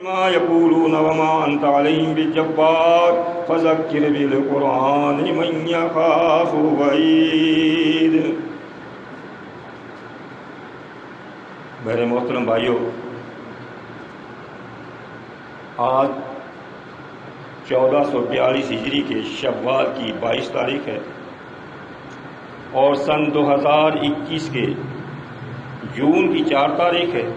ما يقولون وما أنت عليهم بالجبار فذكر بالقرآن من يخاف وعيد۔ میرے محترم بھائیو، آج 1442 ہجری کے شوال کی 22 تاریخ ہے اور سن 2021 کے جون کی 4 تاریخ ہے۔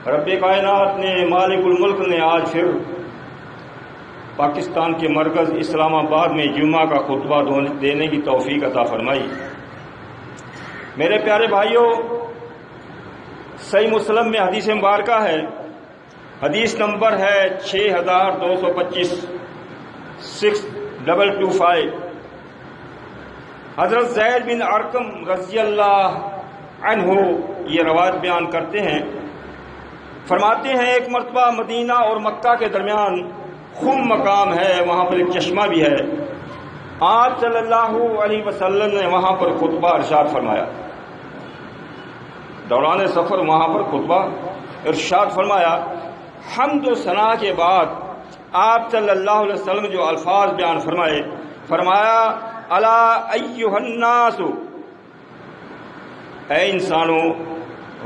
رب کائنات نے، مالک الملک نے آج پھر پاکستان کے مرکز اسلام آباد میں جمعہ کا خطبہ دینے کی توفیق عطا فرمائی۔ میرے پیارے بھائیوں، صحیح مسلم میں حدیث مبارکہ ہے، حدیث نمبر ہے 6225 6225۔ حضرت زید بن ارقم رضی اللہ عنہ یہ روایت بیان کرتے ہیں، فرماتے ہیں ایک مرتبہ مدینہ اور مکہ کے درمیان خم مقام ہے، وہاں پر ایک چشمہ بھی ہے۔ آپ صلی اللہ علیہ وسلم نے وہاں پر خطبہ ارشاد فرمایا، دوران سفر وہاں پر خطبہ ارشاد فرمایا۔ حمد و ثنا کے بعد آپ صلی اللہ علیہ وسلم جو الفاظ بیان فرمائے، فرمایا الا ایھا الناس، اے انسانوں،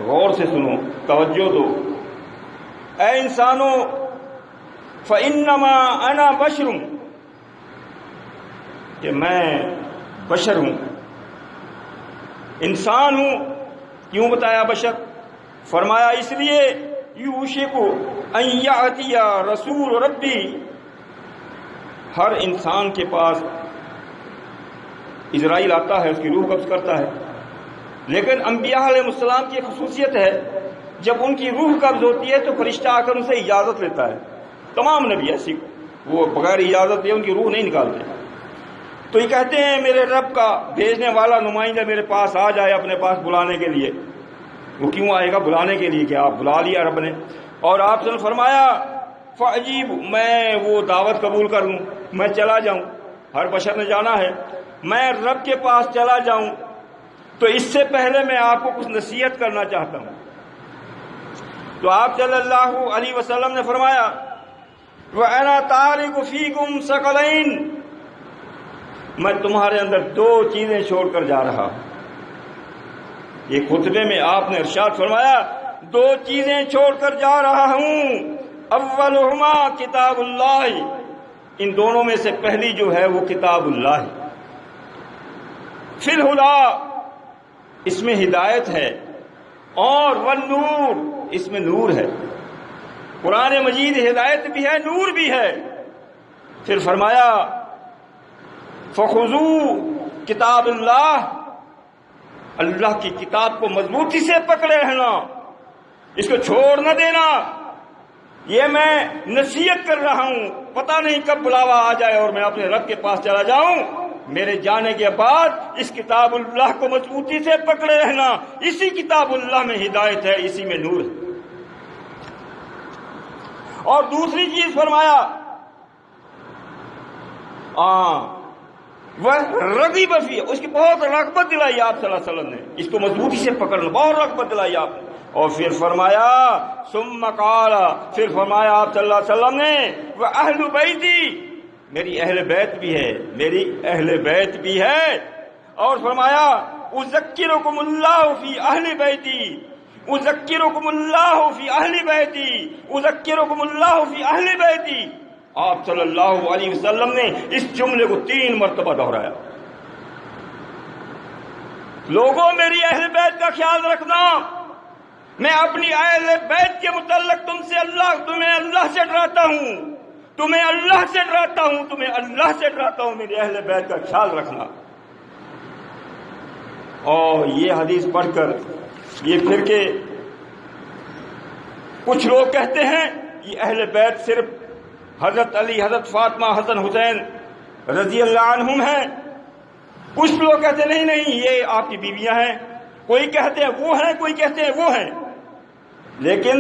غور سے سنو، توجہ دو، اے انسانوں، فَإِنَّمَا أَنَا بَشَرٌ، کہ میں بشر ہوں، انسان ہوں۔ کیوں بتایا بشر؟ فرمایا اس لیے یوشک ان یأتی رسول ربی، ہر انسان کے پاس عزرائیل آتا ہے، اس کی روح قبض کرتا ہے، لیکن انبیاء علیہ السلام کی خصوصیت ہے جب ان کی روح قبض ہوتی ہے تو فرشتہ آ کر ان سے اجازت لیتا ہے۔ تمام نبی ایسی، وہ بغیر اجازت لیے ان کی روح نہیں نکالتے۔ تو یہ کہتے ہیں میرے رب کا بھیجنے والا نمائندہ میرے پاس آ جائے اپنے پاس بلانے کے لیے۔ وہ کیوں آئے گا؟ بلانے کے لیے کہ آپ بلا لیا رب نے۔ اور آپ نے فرمایا فعجیب، میں وہ دعوت قبول کر لوں، میں چلا جاؤں، ہر بشر نے جانا ہے، میں رب کے پاس چلا جاؤں۔ تو اس سے پہلے میں آپ کو کچھ نصیحت کرنا چاہتا ہوں۔ تو آپ صلی اللہ علیہ وسلم نے فرمایا وَأَنَا تَارِكُ فِيكُمْ ثَقَلَيْنِ، میں تمہارے اندر 2 چیزیں چھوڑ کر جا رہا ہوں۔ یہ خطبے میں آپ نے ارشاد فرمایا 2 چیزیں چھوڑ کر جا رہا ہوں، اولہما کتاب اللہ، ان دونوں میں سے پہلی جو ہے وہ کتاب اللہ ہے، فی الہدی، اس میں ہدایت ہے، اور والنور، اس میں نور ہے۔ قرآن مجید ہدایت بھی ہے، نور بھی ہے۔ پھر فرمایا فخذوا کتاب اللہ، اللہ کی کتاب کو مضبوطی سے پکڑے رہنا، اس کو چھوڑ نہ دینا۔ یہ میں نصیحت کر رہا ہوں، پتہ نہیں کب بلاوا آ جائے اور میں اپنے رب کے پاس چلا جاؤں۔ میرے جانے کے بعد اس کتاب اللہ کو مضبوطی سے پکڑے رہنا، اسی کتاب اللہ میں ہدایت ہے، اسی میں نور ہے۔ اور دوسری چیز فرمایا وہ رغب فی، اس کی بہت رغبت دلائی آپ صلی اللہ علیہ وسلم نے، اس کو مضبوطی سے پکڑنا، بہت رغبت دلائی آپ نے۔ اور پھر فرمایا ثم قال، پھر فرمایا آپ صلی اللہ علیہ وسلم نے وَأَهْلُ بَيْتِي، میری اہل بیت بھی ہے، میری اہل بیت بھی ہے۔ اور فرمایا اذکرکم اللہ فی اہل بیتی، اذکرکم اللہ فی اہل بیتی، اذکرکم اللہ فی اہل بیتی۔ آپ صلی اللہ علیہ وسلم نے اس جملے کو 3 مرتبہ دہرایا۔ لوگوں میری اہل بیت کا خیال رکھنا، میں اپنی اہل بیت کے متعلق تمہیں اللہ سے ڈراتا ہوں، تمہیں اللہ سے ڈراتا ہوں، تمہیں اللہ سے ڈراتا ہوں، میری اہل بیت کا خیال رکھنا۔ اور یہ حدیث پڑھ کر یہ پھر کے کچھ لوگ کہتے ہیں یہ اہل بیت صرف حضرت علی، حضرت فاطمہ، حسن حسین رضی اللہ عنہم ہیں۔ کچھ لوگ کہتے ہیں نہیں یہ آپ کی بیویاں ہیں، کوئی کہتے ہیں وہ ہیں، کوئی کہتے ہیں وہ ہیں۔ لیکن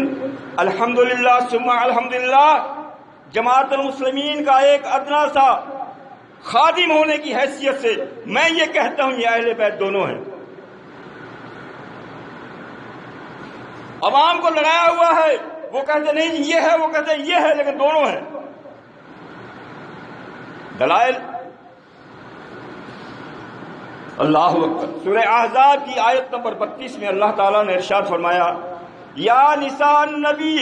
الحمدللہ ثم الحمدللہ، جماعت المسلمین کا ایک ادنا سا خادم ہونے کی حیثیت سے میں یہ کہتا ہوں یہ اہل بیت دونوں ہیں۔ عوام کو لڑایا ہوا ہے، وہ کہتے نہیں جی یہ ہے، وہ کہتے ہیں یہ ہے، لیکن دونوں ہیں۔ دلائل اللہ اکبر۔ سورہ احزاب کی آیت نمبر 32 میں اللہ تعالیٰ نے ارشاد فرمایا یا نساء النبی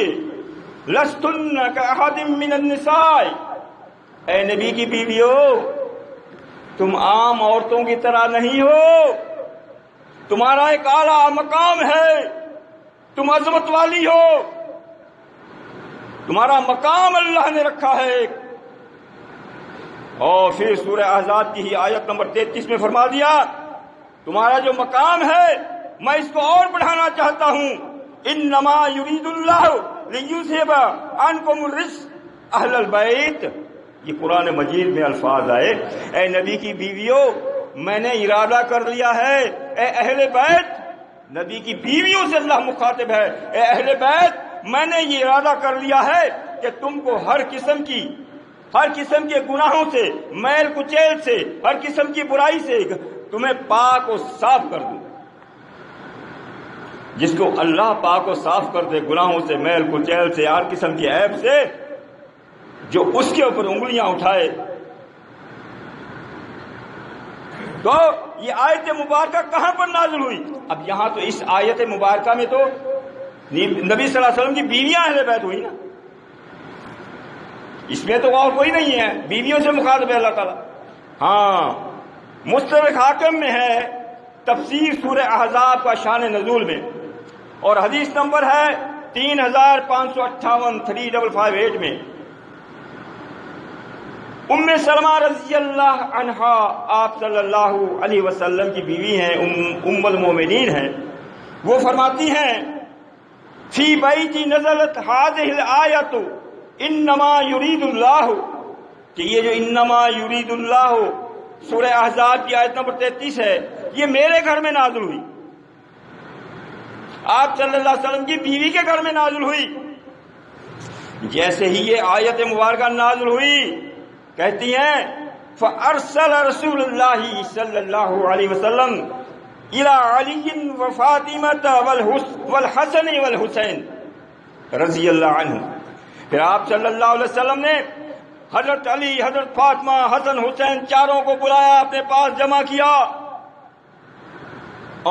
لستن کاحد من النساء، اے نبی کی بیویو تم عام عورتوں کی طرح نہیں ہو، تمہارا ایک اعلیٰ مقام ہے، تم عظمت والی ہو، تمہارا مقام اللہ نے رکھا ہے۔ اور پھر سورہ احزاب کی ہی آیت نمبر 33 میں فرما دیا تمہارا جو مقام ہے میں اس کو اور بڑھانا چاہتا ہوں، انما یرید اللہ لیذھب عنکم الرجس اہل البیت۔ یہ قرآن مجید میں الفاظ آئے، اے نبی کی بیویوں میں نے ارادہ کر لیا ہے، اے اہل بیت، نبی کی بیویوں سے اللہ مخاطب ہے، اے اہل بیت میں نے یہ ارادہ کر لیا ہے کہ تم کو ہر قسم کے گناہوں سے، میل کچیل سے، ہر قسم کی برائی سے تمہیں پاک و صاف کر دوں۔ جس کو اللہ پاک و صاف کر دے گناہوں سے، میل کچیل سے، ہر قسم کی عیب سے، جو اس کے اوپر انگلیاں اٹھائے۔ تو یہ آیت مبارکہ کہاں پر نازل ہوئی؟ اب یہاں تو اس آیت مبارکہ میں تو نبی صلی اللہ علیہ وسلم کی بیویاں اہل بیت ہوئی نا، اس میں تو اور کوئی نہیں ہے، بیویوں سے مخاطب ہے اللہ تعالیٰ۔ ہاں مستدرک حاکم میں ہے تفسیر سورہ احزاب کا شان نزول میں، اور حدیث نمبر ہے 3558 3558 میں ام سلمہ رضی اللہ عنہا آپ صلی اللہ علیہ وسلم کی بیوی ہیں، ام المومنین ہیں، وہ فرماتی ہیں فی بیتی نزلت هذه الآیت انما یرید اللہ، کہ یہ جو انما یرید اللہ سورہ احزاب کی آیت نمبر 33 ہے، یہ میرے گھر میں نازل ہوئی، آپ صلی اللہ علیہ وسلم کی بیوی کے گھر میں نازل ہوئی۔ جیسے ہی یہ آیت مبارکہ نازل ہوئی کہتی ہیں فَأَرْسَلَ رسول اللہ صلی اللہ علیہ وسلم إِلَىٰ عَلِيٍّ وَفَاطِمَةَ وَالْحَسَنِ وَالْحُسَيْنِ رضی اللہ عنہ، پھر آپ صلی اللہ علیہ وسلم نے حضرت علی، حضرت فاطمہ، حسن حسین چاروں کو بلایا، اپنے پاس جمع کیا،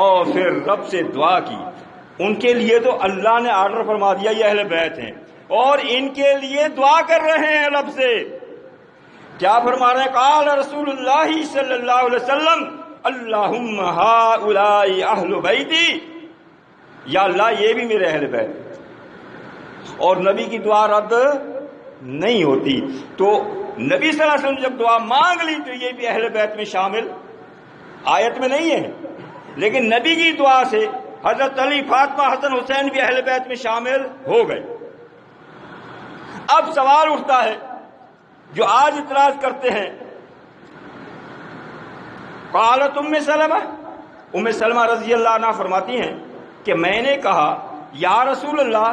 اور پھر رب سے دعا کی۔ ان کے لیے تو اللہ نے آرڈر فرما دیا یہ اہل بیت ہیں، اور ان کے لیے دعا کر رہے ہیں رب سے۔ کیا فرما رہے ہیں؟ قال رسول اللہ صلی اللہ علیہ وسلم اللہم ہؤلاء اہل بیتی، یا اللہ یہ بھی میرے اہل بیت۔ اور نبی کی دعا رد نہیں ہوتی، تو نبی صلی اللہ علیہ وسلم جب دعا مانگ لی تو یہ بھی اہل بیت میں شامل آیت میں نہیں ہے، لیکن نبی کی دعا سے حضرت علی، فاطمہ، حسن حسین بھی اہل بیت میں شامل ہو گئے۔ اب سوال اٹھتا ہے جو آج اعتراض کرتے ہیں، قالت ام سلمہ رضی اللہ عنہ فرماتی ہیں کہ میں نے کہا یا رسول اللہ،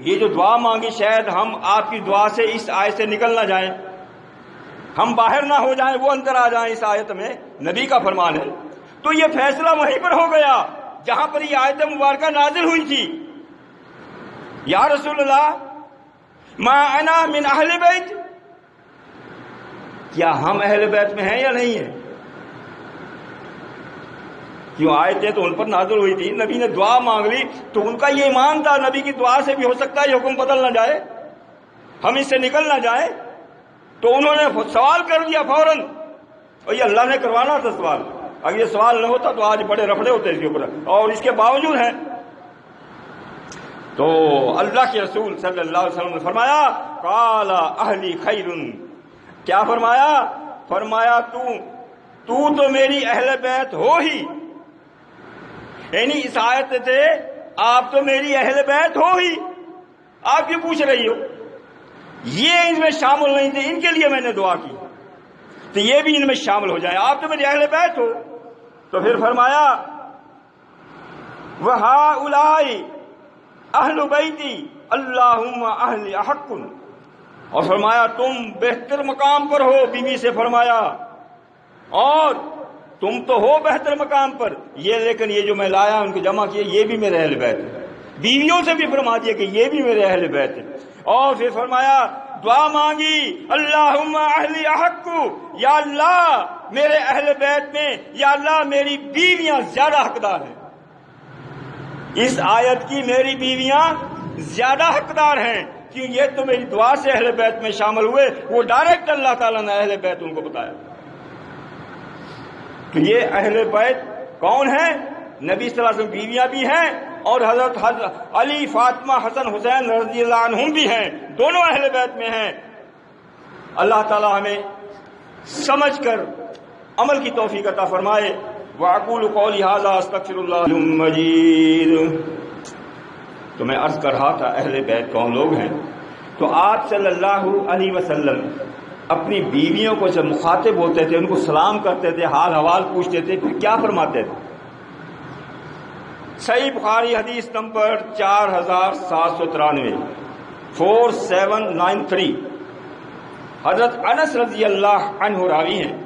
یہ جو دعا مانگی شاید ہم آپ کی دعا سے اس آیت سے نکل نہ جائیں، ہم باہر نہ ہو جائیں، وہ اندر آ جائیں، اس آیت میں نبی کا فرمان ہے۔ تو یہ فیصلہ وہیں پر ہو گیا جہاں پر یہ آیت مبارکہ نازل ہوئی تھی، یا رسول اللہ ما انا من اہل بیت، کیا ہم اہل بیت میں ہیں یا نہیں ہیں؟ کیوں آیتیں تو ان پر نازل ہوئی تھی، نبی نے دعا مانگ لی تو ان کا یہ ایمان تھا نبی کی دعا سے بھی ہو سکتا ہے یہ حکم بدل نہ جائے، ہم اس سے نکل نہ جائیں، تو انہوں نے سوال کر دیا فوراً، اور یہ اللہ نے کروانا تھا سوال، اگر یہ سوال نہ ہوتا تو آج بڑے رفڑے ہوتے اس کے اوپر، اور اس کے باوجود ہیں۔ تو اللہ کے رسول صلی اللہ علیہ وسلم نے فرمایا قال اہلی خیر، کیا فرمایا؟ فرمایا تو میری اہل بیت ہو ہی، یعنی اس آیت سے آپ تو میری اہل بیت ہو ہی، آپ کیوں پوچھ رہی ہو؟ یہ ان میں شامل نہیں تھے، ان کے لیے میں نے دعا کی تو یہ بھی ان میں شامل ہو جائے، آپ تو میری اہل بیت ہو۔ تو پھر فرمایا وَهَؤُلَاءِ اہل بیتی اللہم اہل حق، اور فرمایا تم بہتر مقام پر ہو، بیوی سے فرمایا، اور تم تو ہو بہتر مقام پر، یہ لیکن یہ جو میں لایا ان کو جمع کیے یہ بھی میرے اہل بیت ہے، بیویوں سے بھی فرما دیا کہ یہ بھی میرے اہل بیت ہیں. اور پھر فرمایا دعا مانگی اللہم اہلی احق، یا اللہ میرے اہل بیت میں یا اللہ میری بیویاں زیادہ حقدار ہیں. اس آیت کی میری بیویاں زیادہ حقدار ہیں، کیوں؟ یہ تو میری دعا سے اہل بیت میں شامل ہوئے. وہ ڈائریکٹ اللہ تعالیٰ نے اہل بیت ان کو بتایا. تو یہ اہل بیت کون ہیں؟ نبی صلی اللہ علیہ وسلم بیویاں بھی ہیں اور حضرت علی، فاطمہ، حسن، حسین رضی اللہ عنہم بھی ہیں، دونوں اہل بیت میں ہیں. اللہ تعالیٰ ہمیں سمجھ کر عمل کی توفیق عطا فرمائے. وَأَقُولُ قَوْلِي هَذَا أَسْتَغْفِرُ اللَّهَ الْمَجِيدُ. تو میں عرض کر رہا تھا اہل بیت کون لوگ ہیں. تو آپ صلی اللہ علیہ وسلم اپنی بیویوں کو جب مخاطب ہوتے تھے، ان کو سلام کرتے تھے، حال حوال پوچھتے تھے، پھر کیا فرماتے تھے؟ صحیح بخاری حدیث نمبر 4793 4793 حضرت انس رضی اللہ عنہ راوی ہیں.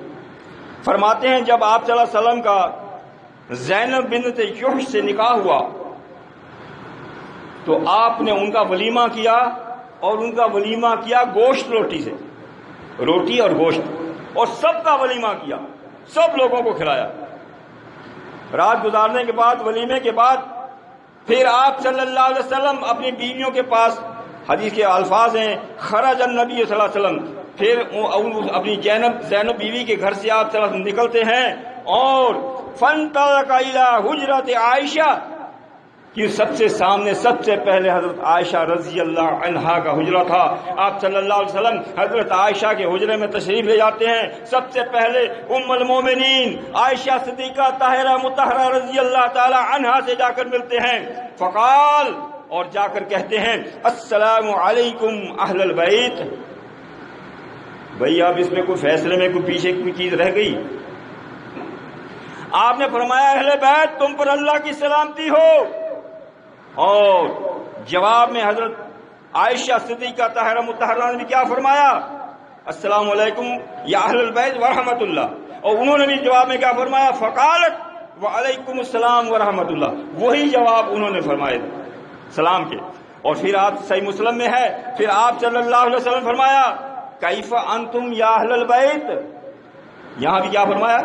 فرماتے ہیں جب آپ صلی اللہ علیہ وسلم کا زینب بنت جحش سے نکاح ہوا تو آپ نے ان کا ولیمہ کیا، اور ان کا ولیمہ کیا گوشت روٹی سے، روٹی اور گوشت، اور سب کا ولیمہ کیا، سب لوگوں کو کھلایا. رات گزارنے کے بعد، ولیمے کے بعد، پھر آپ صلی اللہ علیہ وسلم اپنی بیویوں کے پاس، حدیث کے الفاظ ہیں خرج النبی صلی اللہ علیہ وسلم، پھر اپنی زینب بیوی کے گھر سے آپ صلی اللہ علیہ وسلم نکلتے ہیں اور فانطلق الی حجرۃ عائشہ، کہ سب سے سامنے سب سے پہلے حضرت عائشہ رضی اللہ عنہا کا حجرہ تھا. آپ صلی اللہ علیہ وسلم حضرت عائشہ کے حجرے میں تشریف لے جاتے ہیں. سب سے پہلے ام المومنین عائشہ صدیقہ طاہرہ مطہرہ رضی اللہ تعالی عنہا سے جا کر ملتے ہیں. فقال، اور جا کر کہتے ہیں السلام علیکم اہل البیت. بھئی اب اس میں کوئی فیصلے میں کوئی پیچھے کوئی چیز رہ گئی؟ آپ نے فرمایا اہل بیت تم پر اللہ کی سلامتی ہو. اور جواب میں حضرت عائشہ صدیقہ طاہرہ مطہرہ نے بھی کیا فرمایا؟ السلام علیکم یا اہل البیت ورحمۃ اللہ. اور انہوں نے بھی جواب میں کیا فرمایا؟ فقالت وعلیکم السلام ورحمۃ اللہ. وہی جواب انہوں نے فرمائے سلام کے. اور پھر آپ صحیح مسلم میں ہے، پھر آپ صلی اللہ علیہ وسلم فرمایا کیف انتم یا اہل البیت. یہاں بھی کیا فرمایا؟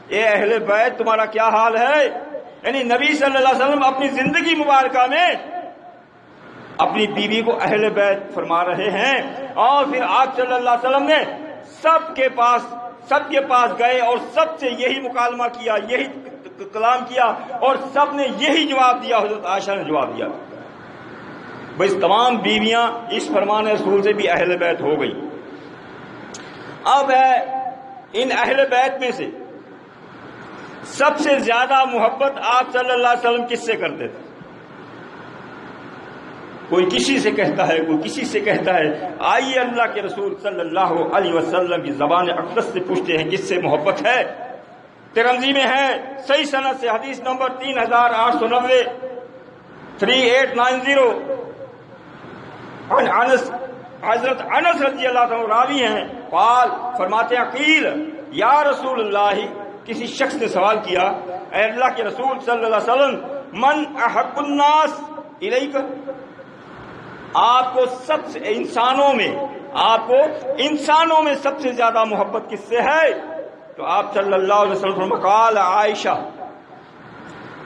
اے اہل بیت تمہارا کیا حال ہے؟ یعنی نبی صلی اللہ علیہ وسلم اپنی زندگی مبارکہ میں اپنی بیوی کو اہل بیت فرما رہے ہیں. اور پھر آپ صلی اللہ علیہ وسلم نے سب کے پاس گئے اور سب سے یہی مکالمہ کیا، یہی کلام کیا، اور سب نے یہی جواب دیا. حضرت عائشہ نے جواب دیا. بس تمام بیویاں اس فرمان رسول سے بھی اہل بیت ہو گئی. اب ہے ان اہل بیت میں سے سب سے زیادہ محبت آپ صلی اللہ علیہ وسلم کس سے کرتے تھے؟ کوئی کسی سے کہتا ہے، کوئی کسی سے کہتا ہے. آئیے اللہ کے رسول صلی اللہ علیہ وسلم کی زبان اقدس سے پوچھتے ہیں کس سے محبت ہے. ترمذی میں ہے صحیح سند سے حدیث نمبر 3890 3890 انس، حضرت انس رضی اللہ عنہ راوی ہیں. قال، فرماتے ہیں قیل یا رسول اللہ، کسی شخص نے سوال کیا اے اللہ کے رسول صلی اللہ علیہ وسلم من احب الناس الیک، آپ کو سب سے انسانوں میں سب سے زیادہ محبت کس سے ہے؟ تو آپ صلی اللہ علیہ وسلم قال عائشہ،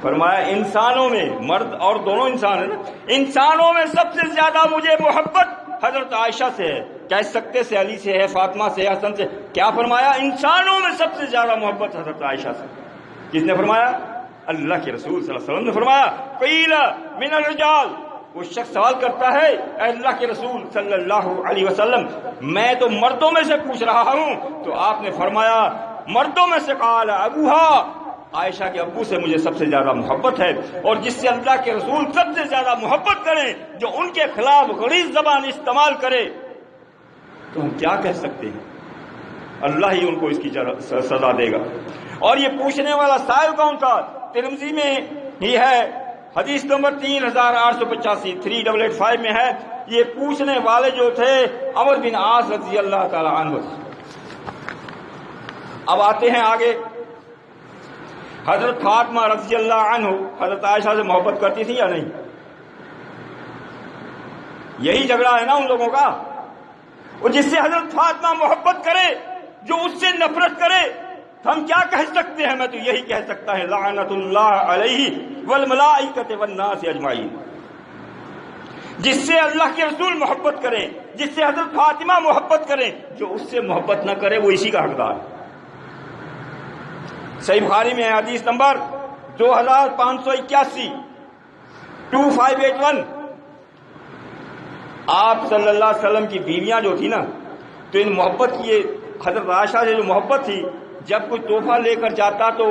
فرمایا انسانوں میں، مرد اور دونوں انسان ہیں نا، انسانوں میں سب سے زیادہ مجھے محبت حضرت عائشہ سے ہے. کہہ سکتے سے علی سے ہے، فاطمہ سے، حسن سے. کیا فرمایا؟ انسانوں میں سب سے زیادہ محبت حضرت عائشہ سے. کس نے فرمایا؟ اللہ کے رسول صلی اللہ علیہ وسلم نے فرمایا قیل من الرجال. وہ شخص سوال کرتا ہے اے اللہ کے رسول صلی اللہ علیہ وسلم میں تو مردوں میں سے پوچھ رہا ہوں. تو آپ نے فرمایا مردوں میں سے. قال ابوہا، عائشہ کے ابو سے مجھے سب سے زیادہ محبت ہے. اور جس سے اللہ کے رسول سب سے زیادہ محبت کریں، جو ان کے خلاف غلیظ زبان استعمال کرے، تو ہم کیا کہہ سکتے ہیں؟ اللہ ہی ان کو اس کی سزا دے گا. اور یہ پوچھنے والا سائل کون تھا؟ ترمذی میں ہی ہے حدیث نمبر 3885 3885 میں ہے. یہ پوچھنے والے جو تھے عمر بن عاص رضی اللہ تعالی عنہ. اب آتے ہیں آگے. حضرت فاطمہ رضی اللہ عنہ حضرت عائشہ سے محبت کرتی تھی یا نہیں؟ یہی جھگڑا ہے نا ان لوگوں کا. اور جس سے حضرت فاطمہ محبت کرے، جو اس سے نفرت کرے، ہم کیا کہہ سکتے ہیں؟ میں تو یہی کہہ سکتا ہے لعنت اللہ علیہ والملائکۃ والناس اجمعین. جس سے اللہ کے رسول محبت کریں، جس سے حضرت فاطمہ محبت کریں، جو اس سے محبت نہ کرے وہ اسی کا حقدار ہے. صحیح بخاری میں حدیث نمبر 2581 2581. آپ صلی اللہ علیہ وسلم کی بیویاں جو تھی نا، تو ان محبت کی حضرت عائشہ سے جو محبت تھی، جب کوئی تحفہ لے کر جاتا تو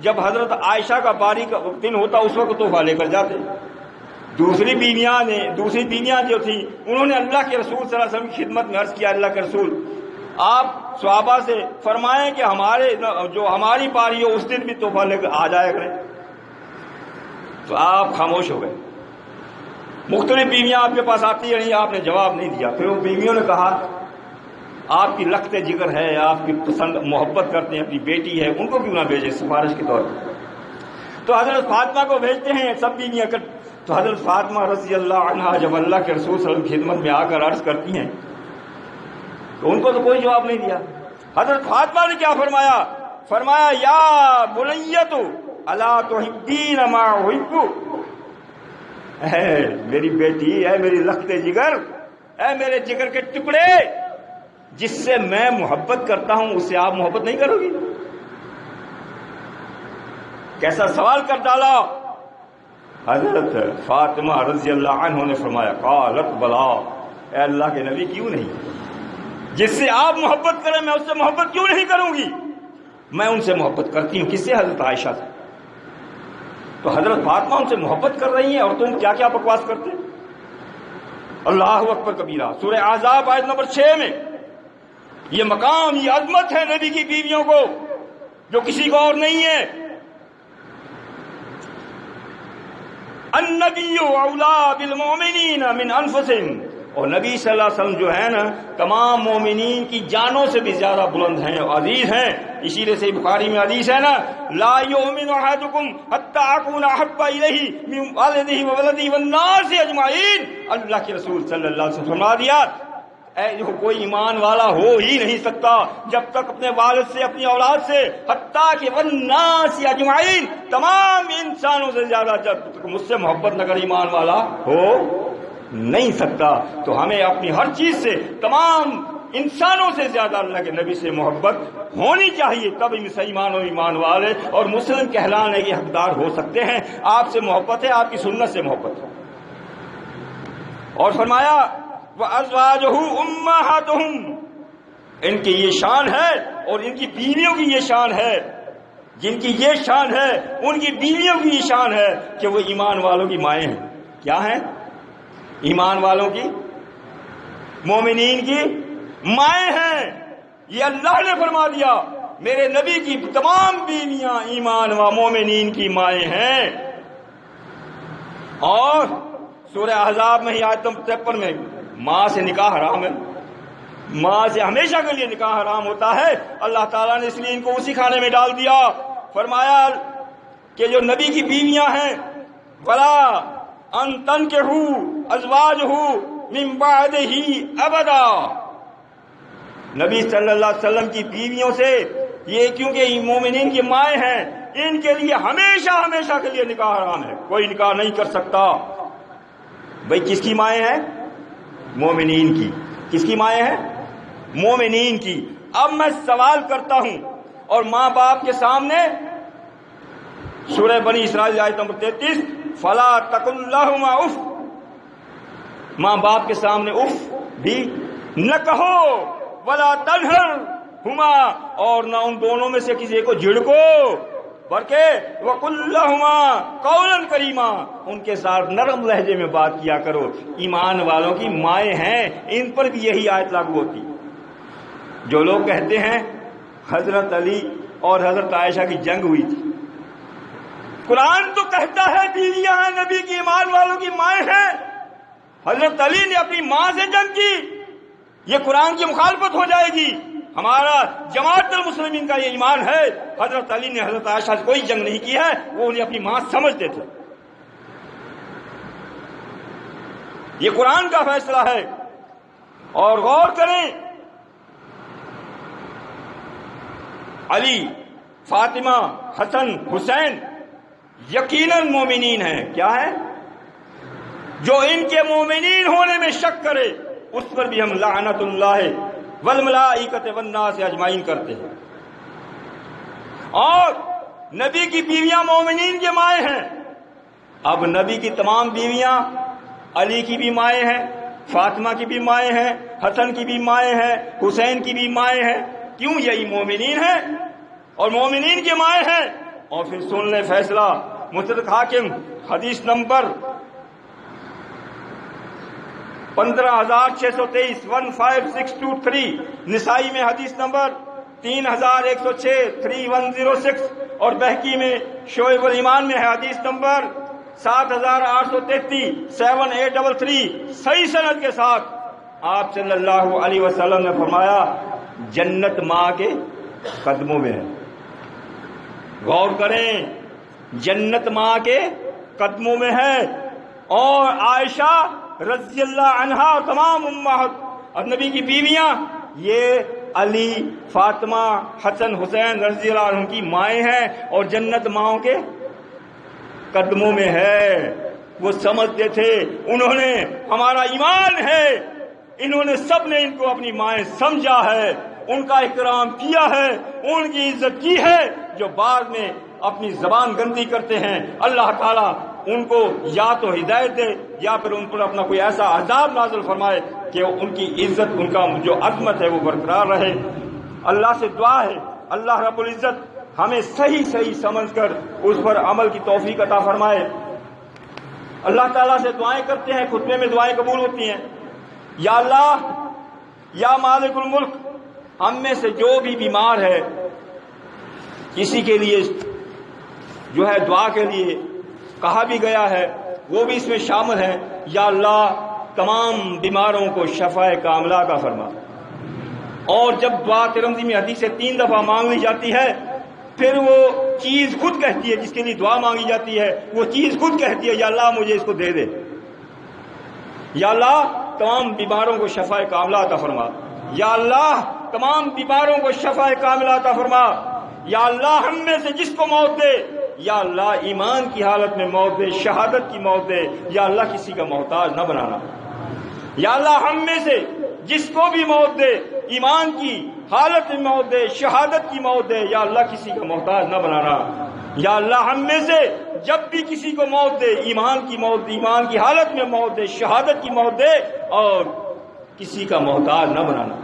جب حضرت عائشہ کا باری کا دن ہوتا اس وقت تحفہ لے کر جاتے. دوسری بیویاں جو تھیں انہوں نے اللہ کے رسول صلی اللہ علیہ وسلم کی خدمت میں عرض کیا، اللہ کے رسول آپ صحابہ سے فرمائیں کہ ہماری باری ہو اس دن بھی تحفہ لے کر آ جایا کریں. تو آپ خاموش ہو گئے. مختلف بیویاں آپ کے پاس آتی رہی، آپ نے جواب نہیں دیا. پھر وہ بیویوں نے کہا آپ کی لخت جگر ہے، آپ کی پسند محبت کرتے ہیں، اپنی بیٹی ہے، ان کو کیوں نہ بھیجیں سفارش کے طور پر. تو حضرت فاطمہ کو بھیجتے ہیں سب بیویاں. تو حضرت فاطمہ رضی اللہ عنہا جب اللہ کے رسول صلی اللہ علیہ وسلم کی خدمت میں آ کر عرض کرتی ہیں تو ان کو تو کوئی جواب نہیں دیا. حضرت فاطمہ نے کیا فرمایا یا بنیۃ الا تحبین ما احب. اے میری بیٹی، اے میری لخت جگر، اے میرے جگر کے ٹکڑے، جس سے میں محبت کرتا ہوں اس سے آپ محبت نہیں کرو گی؟ کیسا سوال کر ڈالا. حضرت فاطمہ رضی اللہ عنہ نے فرمایا قالت بلا، اے اللہ کے نبی کیوں نہیں؟ جس سے آپ محبت کریں میں اس سے محبت کیوں نہیں کروں گی؟ میں ان سے محبت کرتی ہوں. کس سے؟ حضرت عائشہ سے. تو حضرت فاطمہ ان سے محبت کر رہی ہیں اور تم کیا کیا بکواس کرتے؟ اللہ اکبر کبیرہ. سورہ احزاب آیت نمبر 6 میں یہ مقام، یہ عظمت ہے نبی کی بیویوں کو جو کسی کو اور نہیں ہے. النبی اولی بالمؤمنین من انفسہم. اور نبی صلی اللہ علیہ وسلم جو ہے نا تمام مومنین کی جانوں سے بھی زیادہ بلند ہیں اور عزیز ہیں. اسی لیے صحیح بخاری میں حدیث ہے نا لا یؤمن احدکم حتی اکون احب الیہ من والدہ وولدہ والناس اجمعین. اللہ کے رسول صلی اللہ علیہ وسلم فرما دیا کوئی ایمان والا ہو ہی نہیں سکتا جب تک اپنے والد سے، اپنی اولاد سے، حتیٰ کہ والناس اجمعین تمام انسانوں سے زیادہ جب تک مجھ سے محبت نہ کر ایمان والا ہو نہیں سکتا. تو ہمیں اپنی ہر چیز سے، تمام انسانوں سے زیادہ اللہ کے نبی سے محبت ہونی چاہیے. تب ایمان و ایمان والے اور مسلم کہلانے کے حقدار ہو سکتے ہیں. آپ سے محبت ہے، آپ کی سنت سے محبت ہے. اور فرمایا وَأَزْوَاجُهُ أُمَّهَاتُهُمْ. ان کی یہ شان ہے اور ان کی بیویوں کی یہ شان ہے. جن کی یہ شان ہے ان کی بیویوں کی یہ شان ہے کہ وہ ایمان والوں کی مائیں ہیں. کیا ہیں؟ ایمان والوں کی، مومنین کی مائیں ہیں. یہ اللہ نے فرما دیا میرے نبی کی تمام بیویاں ایمان و مومنین کی مائیں ہیں. اور سورہ احزاب میں ہی آیت نمبر 53 میں ماں سے نکاح حرام ہے. ماں سے ہمیشہ کے لیے نکاح حرام ہوتا ہے. اللہ تعالیٰ نے اس لیے ان کو اسی کھانے میں ڈال دیا. فرمایا کہ جو نبی کی بیویاں ہیں ولا ان تنکحوا ازواجہ من بعدہ ابدا. نبی صلی اللہ علیہ وسلم کی بیویوں سے یہ کیونکہ مومنین کی مائیں ہیں ان کے لیے ہمیشہ ہمیشہ کے لیے نکاح حرام ہے. کوئی نکاح نہیں کر سکتا. بھئی کس کی مائیں ہیں؟ مومنین کی. کس کی مائیں ہیں؟ مومنین کی. اب میں سوال کرتا ہوں اور ماں باپ کے سامنے سورہ بنی اسرائیل آیت نمبر 33 فلا تقل لہما اف. ماں باپ کے سامنے اف بھی نہ کہو ولا تنہرہما، اور نہ ان دونوں میں سے کسی کو جھڑکو، بلکہ وقل لہما قولا کریما، ان کے ساتھ نرم لہجے میں بات کیا کرو. ایمان والوں کی مائیں ہیں، ان پر بھی یہی آیت لاگو ہوتی. جو لوگ کہتے ہیں حضرت علی اور حضرت عائشہ کی جنگ ہوئی تھی، قرآن تو کہتا ہے بیویاں ہیں نبی کی، ایمان والوں کی مائیں ہیں. حضرت علی نے اپنی ماں سے جنگ کی، یہ قرآن کی مخالفت ہو جائے گی. ہمارا جماعت المسلمین کا یہ ایمان ہے. حضرت علی نے حضرت عائشہ سے کوئی جنگ نہیں کی ہے، وہ انہیں اپنی ماں سمجھتے تھے. یہ قرآن کا فیصلہ ہے. اور غور کریں، علی، فاطمہ، حسن، حسین یقیناً مومنین ہیں. کیا ہے؟ جو ان کے مومنین ہونے میں شک کرے اس پر بھی ہم لعنت اللہ والملائکۃ والناس اجمعین کرتے ہیں. اور نبی کی بیویاں مومنین کے مائیں ہیں. اب نبی کی تمام بیویاں علی کی بھی مائیں ہیں، فاطمہ کی بھی مائیں ہیں، حسن کی بھی مائیں ہیں، حسین کی بھی مائیں ہیں. کیوں؟ یہی مومنین ہیں اور مومنین کے مائیں ہیں. اور پھر سن لیں فیصلہ مستدرک حاکم حدیث نمبر 15623 15623، نسائی میں حدیث نمبر 3106 3106، اور بہقی میں شعب الایمان میں ہے حدیث نمبر 7833 7833، صحیح سند کے ساتھ آپ صلی اللہ علیہ وسلم نے فرمایا جنت ماں کے قدموں میں ہے. غور کریں، جنت ماں کے قدموں میں ہے. اور عائشہ رضی اللہ عنہا اور تمام امہات نبی کی بیویاں یہ علی، فاطمہ، حسن، حسین رضی اللہ عنہ کی مائیں ہیں اور جنت ماؤں کے قدموں میں ہے. وہ سمجھتے تھے انہوں نے ہمارا ایمان ہے، انہوں نے سب نے ان کو اپنی مائیں سمجھا ہے، ان کا اکرام کیا ہے، ان کی عزت کی ہے. جو بعد میں اپنی زبان گندی کرتے ہیں، اللہ تعالیٰ ان کو یا تو ہدایت دے یا پھر ان پر اپنا کوئی ایسا عذاب نازل فرمائے کہ ان کی عزت، ان کا جو عظمت ہے وہ برقرار رہے. اللہ سے دعا ہے اللہ رب العزت ہمیں صحیح صحیح سمجھ کر اس پر عمل کی توفیق عطا فرمائے. اللہ تعالیٰ سے دعائیں کرتے ہیں، خطبے میں دعائیں قبول ہوتی ہیں. یا اللہ، یا مالک الملک، ہم میں سے جو بھی بیمار ہے، کسی کے لیے جو ہے دعا کے لیے کہا بھی گیا ہے وہ بھی اس میں شامل ہے. یا اللہ تمام بیماروں کو شفاء کاملہ عطا فرما. اور جب دعا ترمذی میں حدیث سے 3 دفعہ مانگ لی جاتی ہے پھر وہ چیز خود کہتی ہے، جس کے لیے دعا مانگی جاتی ہے وہ چیز خود کہتی ہے یا اللہ مجھے اس کو دے دے. یا اللہ تمام بیماروں کو شفاء کاملہ عطا فرما. یا اللہ تمام بیماروں کو شفاء کاملہ عطا فرما. یا اللہ ہم میں سے جس کو موت دے، یا اللہ ایمان کی حالت میں موت دے، شہادت کی موت دے. یا اللہ کسی کا محتاج نہ بنانا. یا اللہ ہم میں سے جس کو بھی موت دے، ایمان کی حالت میں موت دے، شہادت کی موت دے، یا اللہ کسی کا محتاج نہ بنانا. یا اللہ ہم میں سے جب بھی کسی کو موت دے، ایمان کی موت، ایمان کی حالت میں موت دے، شہادت کی موت دے، اور کسی کا محتاج نہ بنانا.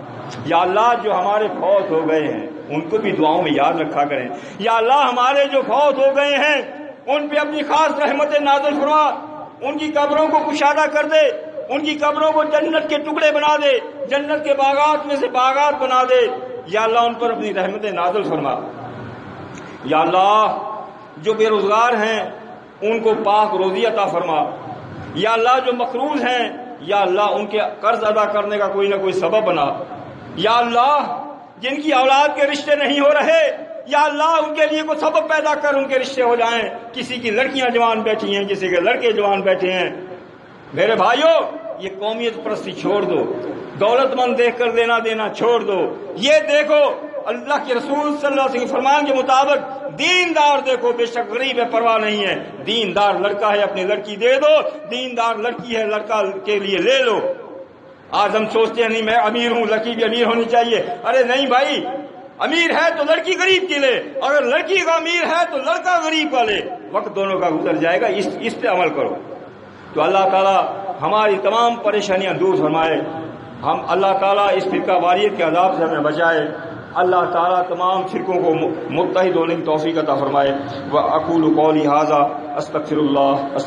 یا اللہ جو ہمارے فوت ہو گئے ہیں ان کو بھی دعاؤں میں یاد رکھا کریں. یا اللہ ہمارے جو فوت ہو گئے ہیں ان پہ اپنی خاص رحمت نازل فرما، ان کی قبروں کو کشادہ کر دے، ان کی قبروں کو جنت کے ٹکڑے بنا دے، جنت کے باغات میں سے باغات بنا دے. یا اللہ ان پر اپنی رحمت نازل فرما. یا اللہ جو بے روزگار ہیں ان کو پاک روزی عطا فرما. یا اللہ جو مقروض ہیں، یا اللہ ان کے قرض ادا کرنے کا کوئی نہ کوئی سبب بنا. یا اللہ جن کی اولاد کے رشتے نہیں ہو رہے، یا اللہ ان کے لیے کوئی سبب پیدا کر ان کے رشتے ہو جائیں. کسی کی لڑکیاں جوان بیٹھی ہیں، کسی کے لڑکے جوان بیٹھے ہیں. میرے بھائیوں یہ قومیت پرستی چھوڑ دو، دولت مند دیکھ کر لینا دینا چھوڑ دو. یہ دیکھو اللہ کے رسول صلی اللہ علیہ وسلم کے فرمان کے مطابق دیندار دیکھو، بے شک غریب ہے پرواہ نہیں ہے. دیندار لڑکا ہے اپنی لڑکی دے دو، دیندار لڑکی ہے لڑکا کے لیے لے لو. آج ہم سوچتے ہیں نہیں میں امیر ہوں، لڑکی بھی امیر ہونی چاہیے. ارے نہیں بھائی، امیر ہے تو لڑکی غریب کی لے، اگر لڑکی کا امیر ہے تو لڑکا غریب کا لے. وقت دونوں کا گزر جائے گا، اس پہ عمل کرو. تو اللہ تعالیٰ ہماری تمام پریشانیاں دور فرمائے. ہم اللہ تعالیٰ اس فرقہ واریت کے عذاب سے ہمیں بچائے. اللہ تعالیٰ تمام فرقوں کو متحد ہونے کی توفیق عطا فرمائے. وَأَقُولُ قَوْلِي هَذَا أَسْتَغْفِرُ اللَّهَ